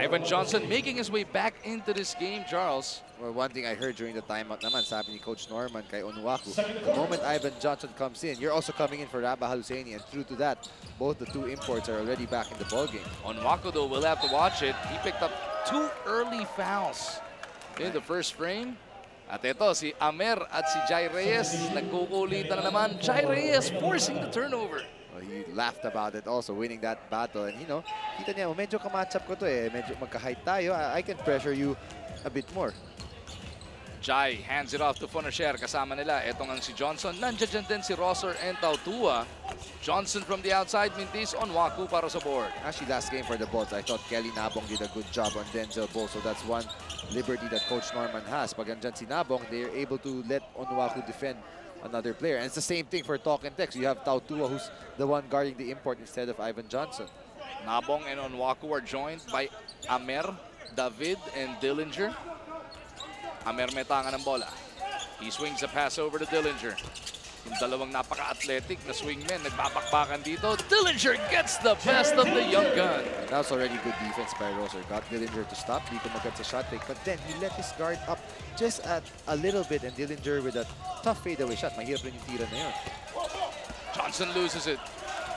Ivan Johnson making his way back into this game, Charles. Well, one thing I heard during the timeout naman, sabi ni Coach Norman kay Onuaku, the moment Ivan Johnson comes in, you're also coming in for Rabah Husseini, and through to that, both the two imports are already back in the ballgame. Onuaku, though, will have to watch it. He picked up 2 early fouls in the first frame. At ito, si Amer at si Jai Reyes, nagkukulitan na naman. Jai Reyes forcing the turnover. Well, he laughed about it also, winning that battle. And you know, kita niya, medyo kamatch up ko to eh. Medyo magka-height tayo. I can pressure you a bit more. Jai hands it off to Fonacier. Kasama nila, etong ang si Johnson. Nandiyan din si Rosser and Tautua. Johnson from the outside, Mintis on Waku para sa board. Actually, last game for the Bolts, I thought Kelly Nabong did a good job on Denzel Bol. So that's one liberty that Coach Norman has. Pag andyan si Nabong, they're able to let Onuaku defend another player. And it's the same thing for Talk and Text. You have Tautua, who's the one guarding the import instead of Ivan Johnson. Nabong and Onuaku are joined by Amer, David, and Dillinger. Amer may tanga ng bola. He swings a pass over to Dillinger. Yung dalawang napaka-athletic na swingmen, nagbabakbakan dito. Dillinger gets the best of the young gun. And that was already good defense by Rosser. Got Dillinger to stop. Dito maganda sa shot fake. But then he let his guard up just at a little bit. And Dillinger with a tough fadeaway shot. Mahirap rin yung tira na yun. Johnson loses it.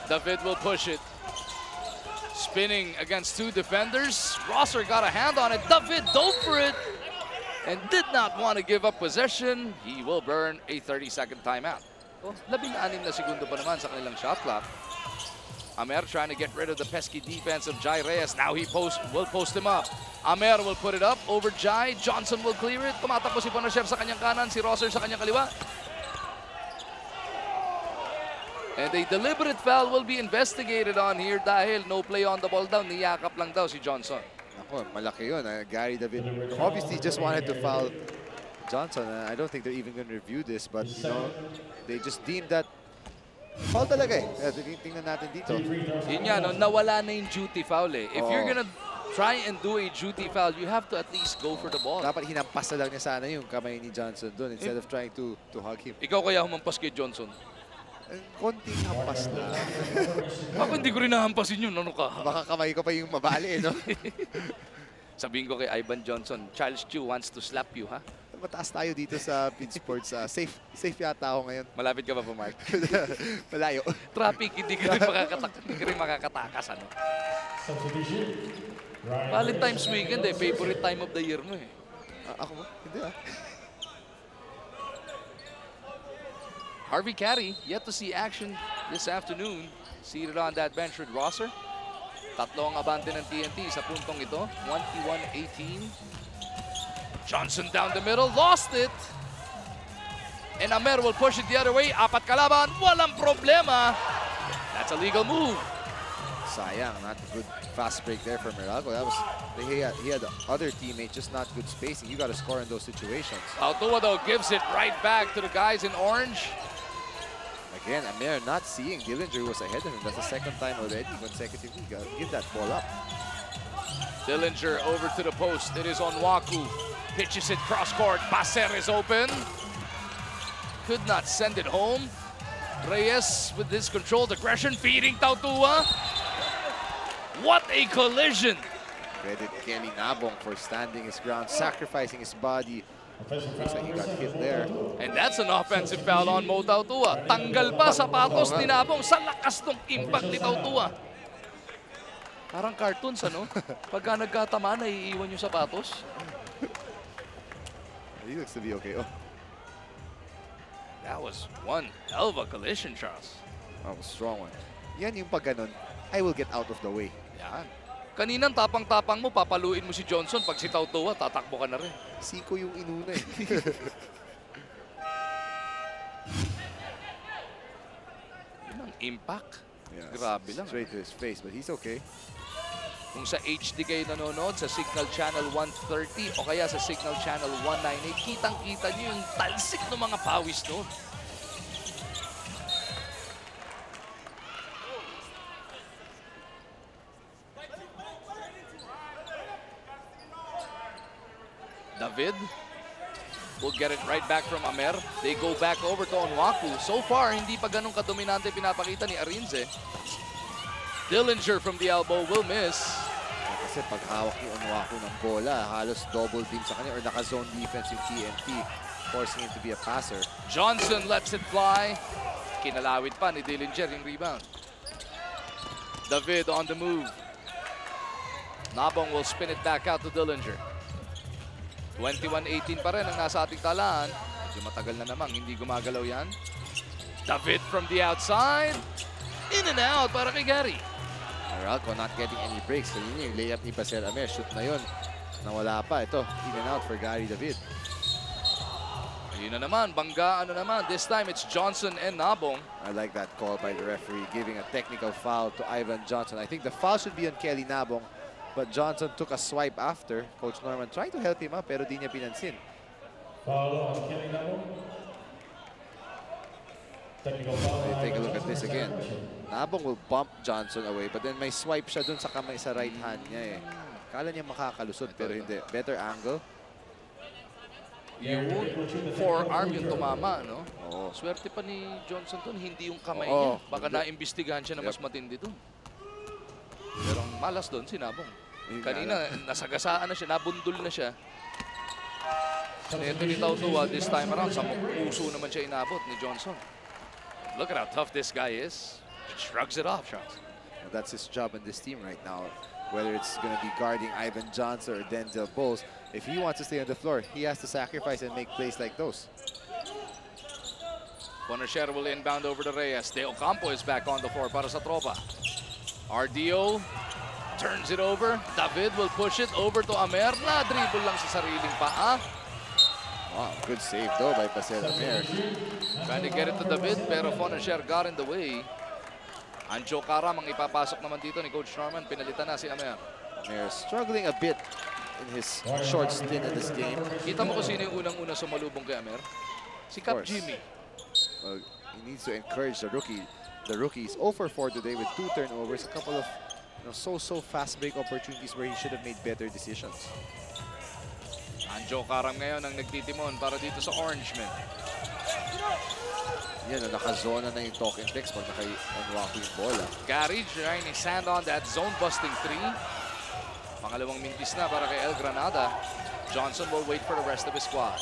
David will push it. Spinning against 2 defenders. Rosser got a hand on it. David dove for it and did not want to give up possession. He will burn a 30-second timeout. Oh, 16 na segundo pa naman sa kanilang shot clock. Amer trying to get rid of the pesky defense of Jai Reyes. Now he will post him up. Amer will put it up over Jai. Johnson will clear it. Tumatakbo si Fonacier sa kanyang kanan, si Rosser sa kanyang kaliwa. And a deliberate foul will be investigated on here dahil no play on the ball daw. Niyakap lang daw si Johnson. Ako, malaki yun. Gary David obviously just wanted to foul Johnson. I don't think they're even going to review this, but you know, they just deemed that foul talaga eh. Tingnan natin dito. Yun nga, no, nawala na yung duty foul eh. If you're gonna try and do a duty foul, you have to at least go for the ball. Dapat hinampas na lang niya sana yung kamay ni Johnson doon instead of trying to hug him. Ikaw kaya humampas kay Johnson? Konting hampas na. Ako hindi ko rin nahampasin yun. Ano ka? Baka kamay ko pa yung mabali eh, no? Sabihin ko kay Ivan Johnson, Charles Chu wants to slap you, ha? Mataas tayo dito sa Pin Sports. Safe yata ako ngayon. Malapit ka ba po, Mark? Malayo. Traffic, hindi ka rin makakatakas, ano? Valentine's weekend eh, favorite time of the year mo eh. Ako mo? Hindi ah. Harvey Carey, yet to see action this afternoon. Seated on that bench with Rosser. Tatlo ang abante ng TNT sa puntong ito. 21-18. Johnson down the middle, lost it. And Amer will push it the other way. Apat kalaban, walang problema. That's a legal move. Sayang, not a good fast break there for Mirago. That was he had other teammates, just not good spacing. You got to score in those situations. Tautua though gives it right back to the guys in orange. Again, Amer not seeing Dillinger was ahead of him. That's the second time already consecutively. Got to give that ball up. Dillinger over to the post. It is on Waku. Pitches it cross court. Baser is open. Could not send it home. Reyes with his controlled aggression, feeding Tautua. What a collision! Credit Kelly Nabong for standing his ground, sacrificing his body. Looks like he got hit there. And that's an offensive foul on Mo Tautua. Tanggal pa sapatos ni Nabong sa lakas ng impact ni Tautua. Parang cartoons, ano? Pagka nagkatama, naiiwan yung sapatos. He looks to be okay. Oh. That was one hell of a collision, Charles. That was a strong one. Yan yung pag ganun, I will get out of the way. Yan. Kaninang tapang-tapang mo, papaluin mo si Johnson. Pag si Tautua, tatakbo ka na rin. Siko yung inuna eh. Yun ang impact. Yeah, grabe lang. Straight to his face, but he's okay. Kung sa HD kayo nanonood, sa Signal Channel 130 o kaya sa Signal Channel 198, kitang-kita niyo yung talsik ng mga pawis noon. David will get it right back from Amer. They go back over to Onuaku. So far, hindi pa ganun kadominante pinapakita ni Arinze. Dillinger from the elbow will miss. kasi pag hawak ni Onuaku ng bola, halos double team sa kanya or naka-zone defense yung TNT, forcing him to be a passer. Johnson lets it fly. Kinalawit pa ni Dillinger yung rebound. David on the move. Nabong will spin it back out to Dillinger. 21-18 pa rin ang nasa ating talaan. Medyo matagal na namang hindi gumagalaw yan. David from the outside. In and out para kay Gary. Meralco not getting any breaks. So yun yung layup ni Pasel Amer. Shoot na yun. Nawala pa. Ito, in and out for Gary David. Ayun na naman, banggaan na naman. This time it's Johnson and Nabong. I like that call by the referee, giving a technical foul to Ivan Johnson. I think the foul should be on Kelly Nabong, but Johnson took a swipe after. Coach Norman trying to help him up, pero di niya pinansin. Foul on Kelly Nabong. Technical foul. Take a look at this again. Nabong will bump Johnson away, but then may swipe siya dun sa kamay sa right hand niya eh. Kala niya makakalusot, pero hindi. Better angle. Yung forearm yung tumama, no? Oo. Swerte pa ni Johnson dun, hindi yung kamay Oo. niya. Baka naimbestigahan siya na mas matindi dun. Pero ang malas dun, si Nabong. Kanina, nasagasaan na siya, nabundol na siya. Ito ni Tautua, this time around, sa puso naman siya inabot ni Johnson. Look at how tough this guy is. Shrugs it off, Charles. Well, that's his job in this team right now. Whether it's going to be guarding Ivan Johnson or Denzel Bowles, if he wants to stay on the floor, he has to sacrifice and make plays like those. Bonacher will inbound over to Reyes. De Ocampo is back on the floor para sa tropa. RDO turns it over. David will push it over to Amer. Na-dribble lang sa sariling paa. Wow, good save though by Pasel Amer. Trying to get it to David, pero Bonacher got in the way. Anjo Karam ang ipapasok naman dito ni Coach Norman. Pinalitan na si Amer. Amer struggling a bit in his short stint in this game. Kita mo kung sino yung unang-una sumalubong kay Amer? Si Cap course. Jimmy. Well, he needs to encourage the rookie. The rookies 0 for 4 today with 2 turnovers, a couple of so fast break opportunities where he should have made better decisions. Anjo Karam ngayon ang nagtitimon para dito sa Orangemen. Yan, naka-zona na yung talking text pag naka-Onuaku yung bola. Gary trying to sand on that zone-busting 3. Pangalawang mintis na para kay El Granada. Johnson will wait for the rest of his squad.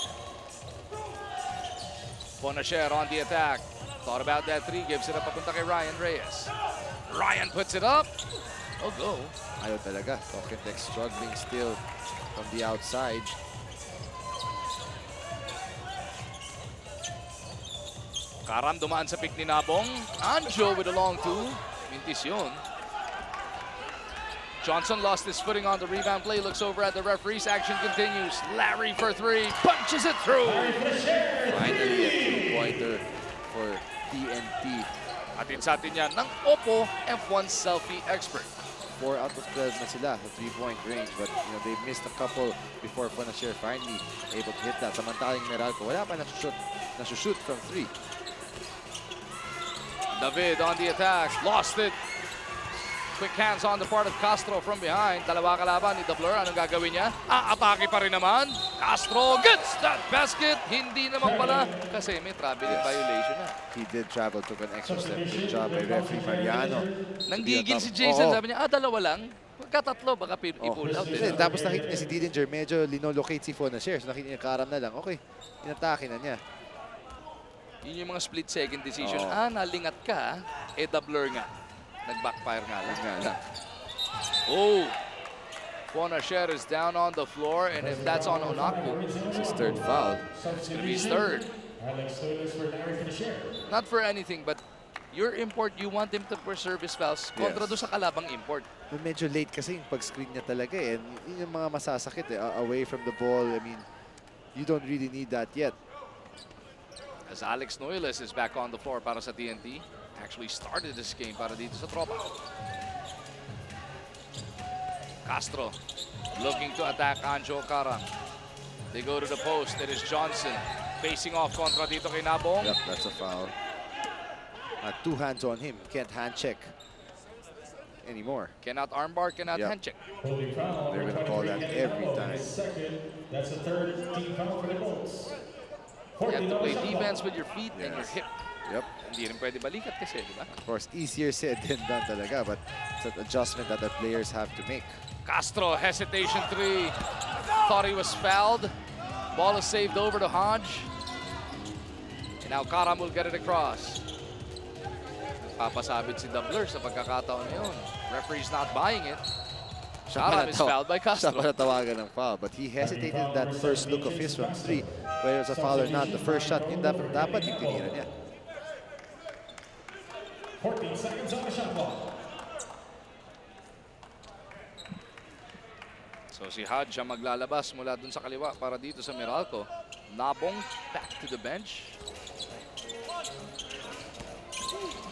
Bonacher on the attack. Thought about that 3, gives it up papunta kay Ryan Reyes. Ryan puts it up. Oh, go. Ayaw talaga. Talking text struggling still from the outside. Karam dumaan sa pick ni Nabong. Anjo with a long 2. Mintis yun. Johnson lost his footing on the rebound play. Looks over at the referees. Action continues. Larry for 3. Punches it through. Finally a 3-pointer for TNT. Atin sa atin yan ng Oppo F1 selfie expert. 4 out of 12 na sila sa 3-point range, but they missed a couple before Bonacher finally able to hit that. Samantalang Meralco, wala pa nasushoot from 3. David on the attack, lost it. Quick hands on the part of Castro from behind. Dalawa kalaban ni Dabler. Anong gagawin niya? Atake pa rin naman. Castro gets that basket. Hindi naman pala kasi may traveling violation na. He did travel, took an extra step. Good job by referee Mariano. Nanggigil si Jason. Sabi niya, dalawa lang. Magkatatlo, baka i-pull out. Tapos nakita niya si Dillinger, medyo linolocate si Bonacher. So nakita niya Karam na lang. Okay, inatake na niya. Yun yung mga split-second decision. Nalingat ka. Dabler nga. Nag-backfire nga lang. Oh! Bonacher is down on the floor, and if that's on Onuaku, it's his 3rd foul. It's gonna be his 3rd. Not for anything, but your import, you want him to preserve his fouls kontra doon sa kalabang import. Medyo late kasi yung pag-screen niya talaga eh. And yun yung mga masasakit eh. Away from the ball, I mean, you don't really need that yet. As Alex Noiles is back on the floor para sa TNT. Actually started this game para dito sa tropa. Castro looking to attack Anjo Karam. They go to the post. It is Johnson facing off kontra dito kay Nabong. Yep, that's a foul. 2 hands on him. Can't hand check anymore. Cannot armbar, cannot hand check. They're going to call that every time. That's the 3rd team foul for the Bolts. You have to play defense with your feet and your hip. Yep. Hindi rin pwede balikat kasi, di ba? Of course, easier said than done talaga, but it's an adjustment that the players have to make. Castro, hesitation 3. Thought he was fouled. Ball is saved over to Hodge. And now Karam will get it across. Papasabit si Doubler sa pagkakataon na yun. Referee's not buying it. Karam is fouled by Siya Castro. pala tawagan ng foul, but he hesitated in that first look of his from 3. Whether it's a foul or not, the first shot, yun dapat yung tinira niya. 14 seconds on the shot clock. So si Hodge ang maglalabas mula dun sa kaliwa para dito sa Meralco. Nabong back to the bench.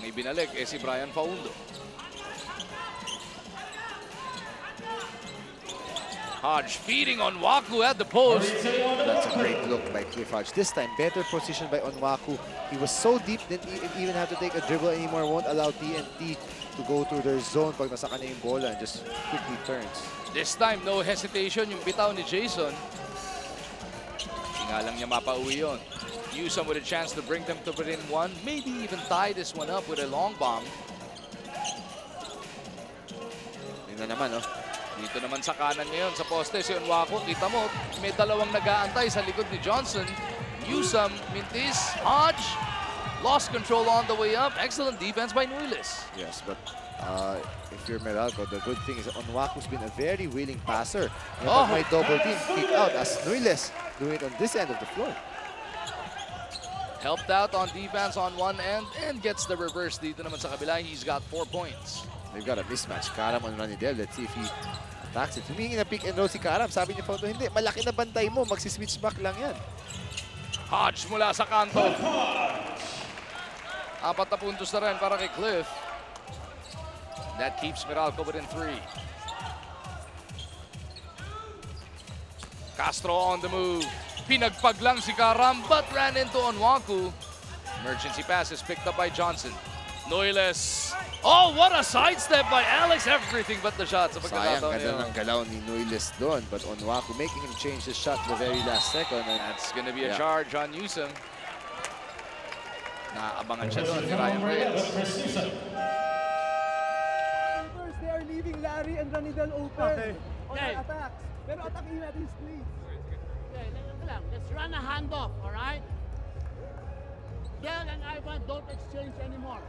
May binalik si Brian Faundo. Hodge feeding on Waku at the post. That's a great look by Cliff Hodge. This time, better position by Onwaku. He was so deep, didn't even have to take a dribble anymore. Won't allow TNT to go through their zone pag nasa kanya yung bola and just quickly turns. This time, no hesitation yung bitaw ni Jason. Nga lang niya mapauwi yun. Newsome with a chance to bring them to within 1. Maybe even tie this one up with a long bomb. Yun na naman, oh. Dito naman sa kanan ngayon, sa poste, si Onwaku. Kita mo, may dalawang nag-aantay sa likod ni Johnson. Newsome, Mintis, Hodge. Lost control on the way up. Excellent defense by Nuiles. Yes, but if you're Meralco, the good thing is Onwaku's been a very willing passer. And pag may double team, kick out as Nuiles doing it on this end of the floor. Helped out on defense on one end and gets the reverse dito naman sa kabila. He's got 4 points. They've got a mismatch. Karam on Ranidel. Let's see if he attacks it. Humingi na pick and roll si Karam. Sabi niya Faundo, hindi. Malaki na bantay mo. Magsiswitch back lang yan. Hodge mula sa kanto. 4 na puntos na rin para kay Cliff. That keeps Meralco within 3. Castro on the move. Pinagpag lang si Karam but ran into Onwaku. Emergency pass is picked up by Johnson. Noiles. Oh, what a sidestep by Alex. Everything but the shots. Sayang, ganda ng galaw ni Noiles doon. But Onwaku making him change his shot the very last second. And that's going to be a charge on Newsome. Naabangan siya doon ni Ryan Reyes. They are leaving Larry and Ranidel open on their attacks. Pero atakin natin, please. Okay, let's run a handoff, all right? Del and Ivan don't exchange anymore.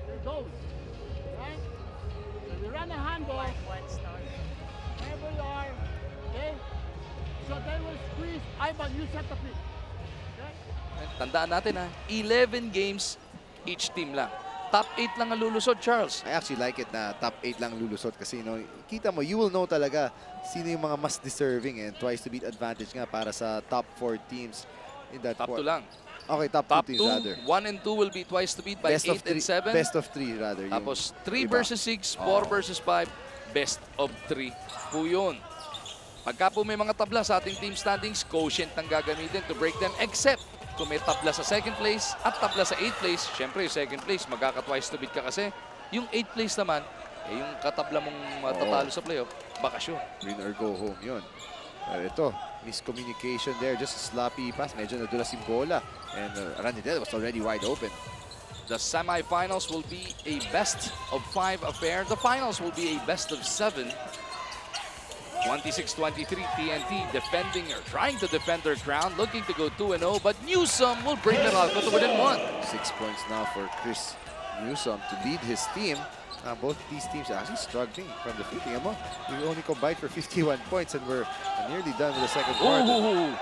They don't, right? So we run a handoff. Wherever you are, okay? So they will squeeze. Ivan, you set the pick. Okay? Tandaan natin 11 games each team lang. Top 8 lang ang lulusod, Charles. I actually like it na top 8 lang lulusot kasi kita mo, you will know talaga sino yung mga mas deserving and twice to beat advantage nga para sa top 4 teams in that Top 2 lang. Okay, top 2 teams rather. 1 and 2 will be twice to beat by 8 and 7. Best of 3 rather. Tapos 3 versus 6, 4 versus 5, best of 3 po yun. Pagka po may mga tabla sa ating team standings, quotient ang gagamitin to break them except kung may tabla sa second place at tabla sa 8th place. Siyempre, yung second place, magkaka-twice to beat ka kasi. Yung 8th place naman, yung katabla mong matatalo sa playoff, bakasyon. Win or go home yun. Pero ito, miscommunication there. Just a sloppy pass. Medyo nadulas yung bola. And Ranidel was already wide open. The semifinals will be a best of 5 affair. The finals will be a best of 7. 26-23 TNT defending or trying to defend their ground, looking to go 2-0, but Newsome will bring Meralco to within 1. 6 points now for Chris Newsome to lead his team. Both these teams are actually struggling from the field. We only combined for 51 points and we're nearly done with the second quarter. Ooh.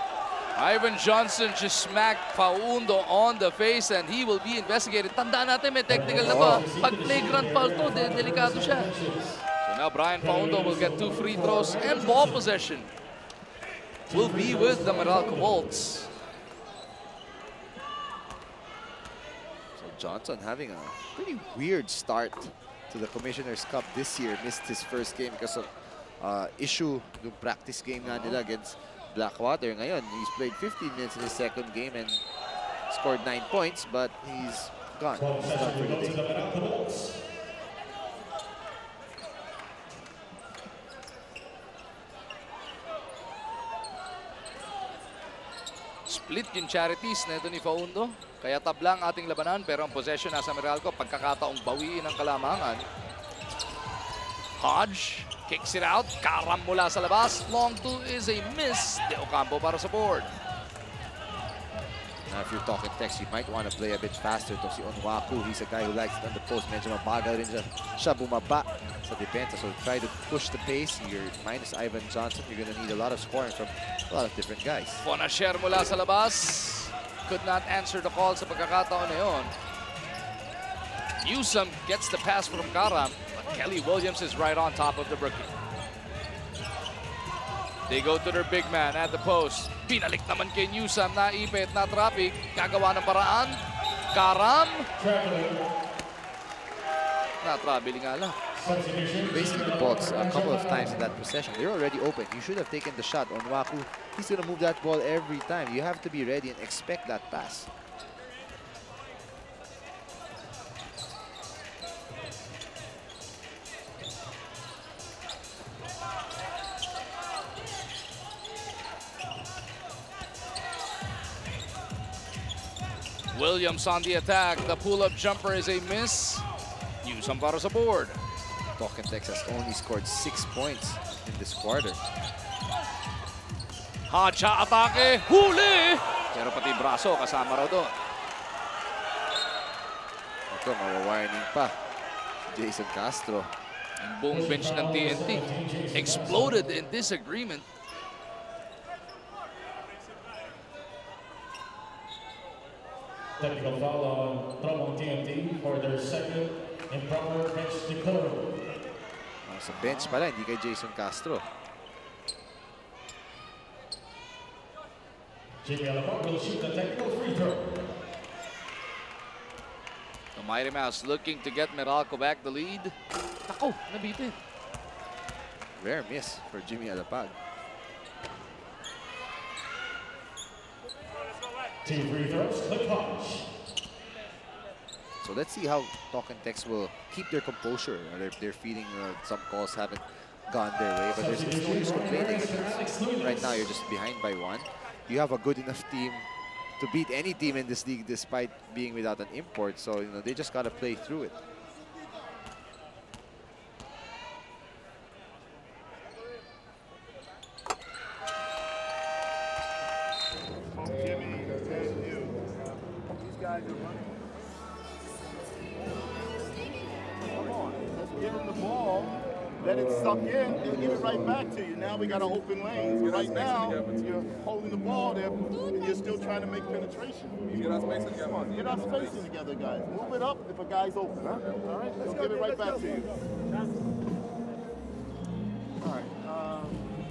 Ivan Johnson just smacked Faundo on the face and he will be investigated. Tandaan natin, may technical na ba? Pag flagrant foul to, delikado siya. So now Brian Faundo will get 2 free throws and ball possession will be with the Meralco Bolts. So Johnson having a pretty weird start to the Commissioner's Cup this year. Missed his first game because of issue ng practice game nga nila against Blackwater. Ngayon, he's played 15 minutes in his second game and scored 9 points, but he's gone. He's done for the day. split yung charities na ito ni Faundo. Kaya tabla ang ating labanan pero ang possession nasa Meralco. Pagkakataong bawiin ang kalamangan. Hodge kicks it out. Karam mula sa labas. Long two is a miss. De Ocampo para sa board. Now, if you're talking Tex, you might want to play a bit faster to si Onwaku. He's a guy who likes it on the post. Medyo mabagal rin siya bumaba sa depensa. So try to push the pace. You're minus Ivan Johnson. You're going to need a lot of scoring from a lot of different guys. Fonacier mula sa labas. Could not answer the call sa pagkakataon na yun. Newsome gets the pass from Karam. But Kelly Williams is right on top of the rookie. They go to their big man at the post. Pinalik naman kay Newsome, naipit, na traffic. Gagawa ng paraan. Karam. Na-traveling nga lang. Basically, the Bolts, a couple of times in that possession, they're already open. You should have taken the shot. Onwaku, he's going to move that ball every time. You have to be ready and expect that pass. Williams on the attack. The pull-up jumper is a miss. Newsome para sa board. Talking Tex has only scored 6 points in this quarter. Hodge atake. Huli! Pero pati braso kasama raw doon. Ito, mawawarning pa. Jason Castro. Ang buong bench ng TNT exploded in disagreement. Technical foul on Tromong TNT for their second improper bench decorum. Sa bench pala, hindi kay Jason Castro. Jimmy Alapag will shoot the technical free throw. The Mighty Mouse looking to get Meralco back the lead. Ako, nabitin. Rare miss for Jimmy Alapag. Team free throws, Click Hodge. So let's see how Talking Tex will keep their composure. They're feeling some calls haven't gone their way, but there's no use complaining. Right now, you're just behind by 1. You have a good enough team to beat any team in this league despite being without an import. So, you know, they just got to play through it. Give him the ball, let it suck in, and give it right back to you. Now we got an open lane. Right now, you're holding the ball there, and you're still trying to make penetration. Get our spacing together. Get our spacing together, guys. Move it up if a guy's open, huh? All right, let's give it right back to you. All right.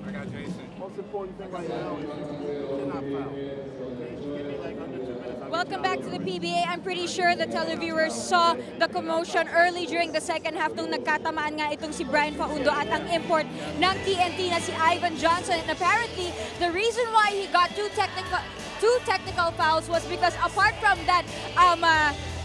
I got Jason. Most important thing right now is you're not foul. Okay? Give me like under 2 minutes. Welcome back to the PBA. I'm pretty sure the televiewers saw the commotion early during the second half nung nagkatamaan nga itong si Brian Faundo at ang import ng TNT na si Ivan Johnson. And apparently, the reason why he got two technical fouls was because apart from that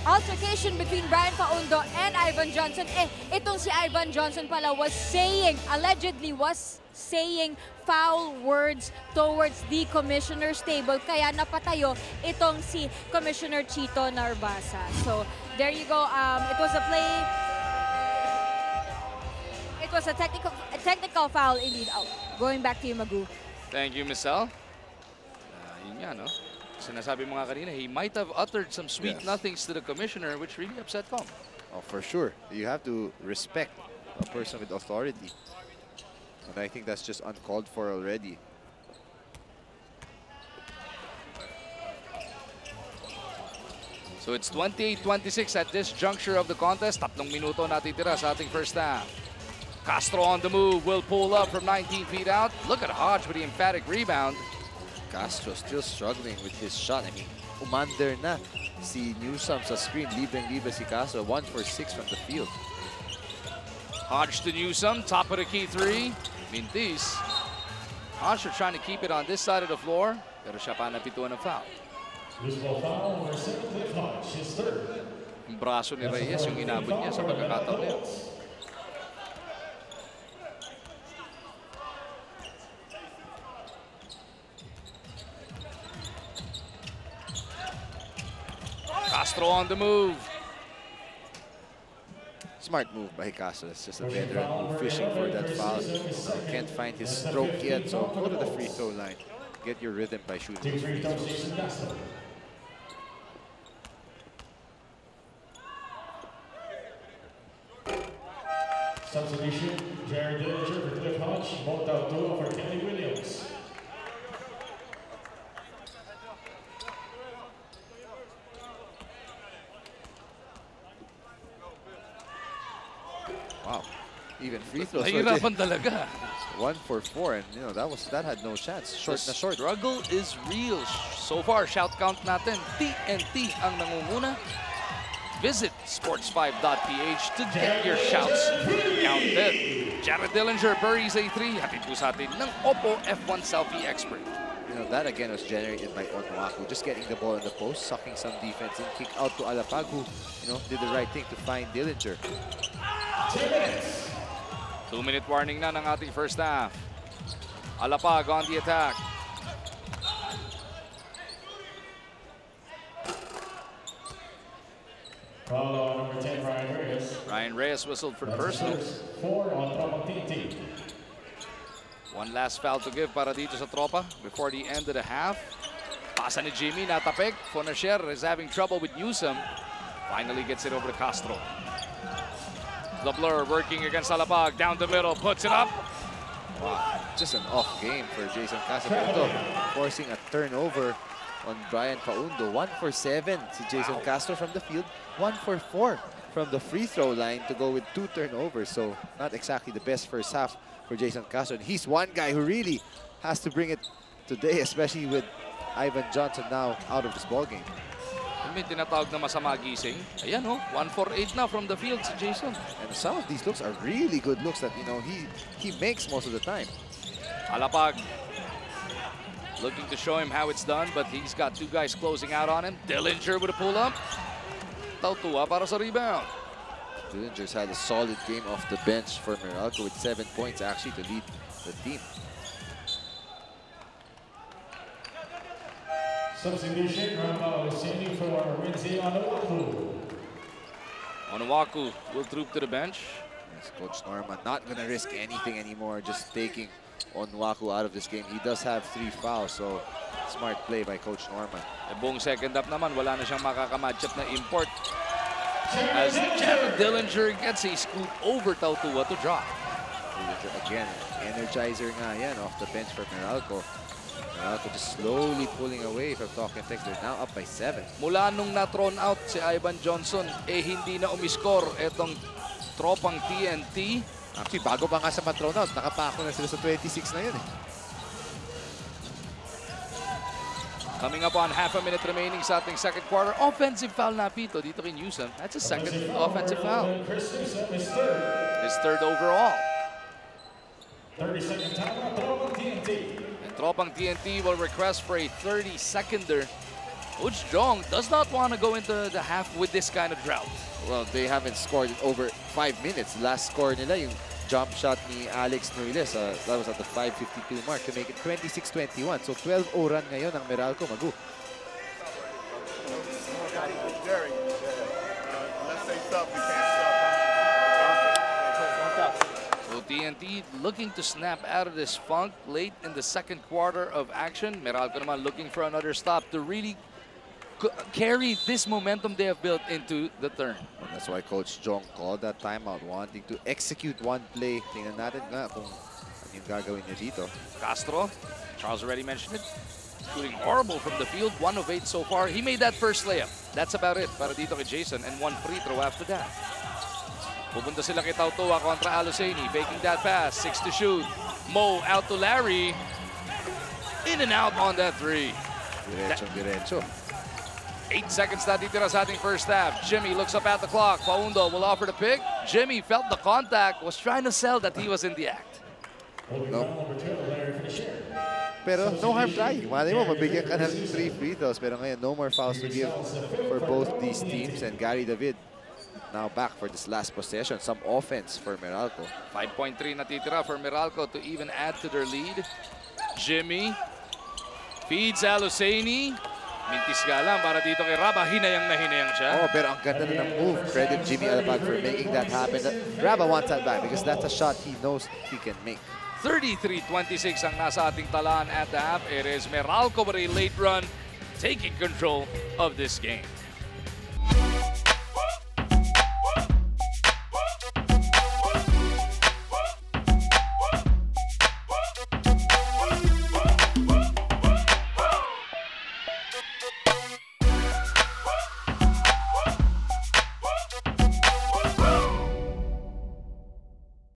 altercation between Brian Faundo and Ivan Johnson, itong si Ivan Johnson pala allegedly was saying foul words towards the commissioner's table. Kaya napatayo itong si Commissioner Chito Narbasa. So, there you go. It was a play. It was a technical foul indeed. Oh, going back to you, Magu. Thank you, Michelle. Yun nga, no? Sinasabi mo nga kanina, he might have uttered some sweet nothings to the commissioner, which really upset Com. Oh, for sure. You have to respect a person with authority. And I think that's just uncalled for already. So it's 28-26 at this juncture of the contest. 3 minuto natitira sa ating first half. Castro on the move, will pull up from 19 feet out. Look at Hodge with the emphatic rebound. Castro still struggling with his shot. I mean, umander na si Newsome sa screen. Libreng-libre si Castro. 1 for 6 from the field. Hodge to Newsome, top of the key 3. Mintis. Hodge are trying to keep it on this side of the floor. Pero siya pa napituan ng foul. Physical foul for Click Hodge, his third. Ang braso ni Reyes yung inabot niya sa pagkakataon niya. Castro on the move. Smart move by Castro. It's just a veteran move, fishing for that foul. Can't find his stroke yet, so go to the free throw line. Get your rhythm by shooting those free throws. Substitution, Jared Dillinger for Cliff Hodge, both out duo for Kelly Williams. Wow, even free throws. Nahihirapan talaga. 1 for 4, and you know that had no chance. Short na short. Struggle is real. So far, shout count natin, TNT ang nangunguna. Visit sports5.ph to get your shouts counted. Jared Dillinger buries a 3. Hatid po sa atin ng Oppo F1 Selfie Expert. You know, that again was generated by Onuaku, just getting the ball in the post, sucking some defense, and kick out to Alapag, who, you know, did the right thing to find Dillinger. 2-minute warning na ng ating first half. Alapag on the attack. Foul on number 10, Ryan Reyes. Ryan Reyes whistled for personal. 4 on Tropang TNT. One last foul to give para dito sa tropa before the end of the half. Pasa ni Jimmy, natapik. Fonacier is having trouble with Newsom. Finally gets it over to Castro. The blur working against Alapag. Down the middle, puts it up. Wow, just an off game for Jason Castro, forcing a turnover on Brian Faundo. 1 for 7 si Jason Castro from the field. 1 for 4 from the free throw line to go with 2 turnovers. So not exactly the best first half for Jason Castro. And he's one guy who really has to bring it today, especially with Ivan Johnson now out of this ball game. May tinatawag na masama gising. Ayan, oh, 1 for 8 na from the field si Jason. And some of these looks are really good looks that, you know, he makes most of the time. Alapag looking to show him how it's done, but he's got 2 guys closing out on him. Dillinger with a pull-up. Tautua para sa rebound. Dillinger's had a solid game off the bench for Meralco with 7 points actually to lead the team. Substitution, Ramba Oluseni for Rinzi Onuaku. Onuaku will troop to the bench. Yes, Coach Norman not going to risk anything anymore, just taking Onuaku out of this game. He does have 3 fouls, so smart play by Coach Norman. E buong second up naman, wala na siyang makakamatchup na import. As Jared Dillinger gets a scoop over Tautua to drop. Dillinger again, energizer nga yan off the bench for Meralco. Meralco just slowly pulling away from Talking Tex. They're now up by 7. Mula nung na-thrown out si Ivan Johnson, hindi na umiskor etong tropang TNT. Actually, bago pa nga sa ma-thrown out, nakapako na sila sa 26 na yun eh. Coming up on half a minute remaining sa ating second quarter. Offensive foul na Pito dito kay Newsom. That's a second offensive foul. His third overall. 30-second timeout, Tropang TNT. And Tropang TNT will request for a 30-seconder. Coach Jong does not want to go into the half with this kind of drought. Well, they haven't scored in over 5 minutes. Last score nila, yung jump shot ni Alex Noyles. That was at the 5:52 mark to make it 26-21. So 12-0 run ngayon ang Meralco, Magu. Let's say stop, we can't stop. So TNT looking to snap out of this funk late in the second quarter of action. Meralco naman looking for another stop to really carry this momentum they have built into the turn. And that's why Coach Jong called that timeout, wanting to execute one play. Tingnan natin nga kung ano yung gagawin niya dito. Castro, Charles already mentioned it, shooting horrible from the field, 1 of 8 so far. He made that first layup. That's about it para dito kay Jason, and 1 free throw after that. Pupunta sila kay Tautua kontra Aluseni, faking that pass, 6 to shoot. Mo out to Larry. In and out on that 3. Diretso. 8 seconds na ditira sa ating first half. Jimmy looks up at the clock. Faundo will offer the pick. Jimmy felt the contact, was trying to sell that he was in the act. No. Pero no harm trying. Malay mo, mabigyan ka ng 3 free throws. Pero ngayon, no more fouls to give for both these teams. And Gary David now back for this last possession. Some offense for Meralco. 5.3 natitira for Meralco to even add to their lead. Jimmy feeds Aluseni. Mintis nga lang para dito kay Raba. Hinayang na hinayang siya. Oh, pero ang ganda na ng move. Credit Jimmy Alabag for making that happen. Raba wants that back because that's a shot he knows he can make. 33-26 ang nasa ating talaan at the half. It is Meralco with a late run taking control of this game.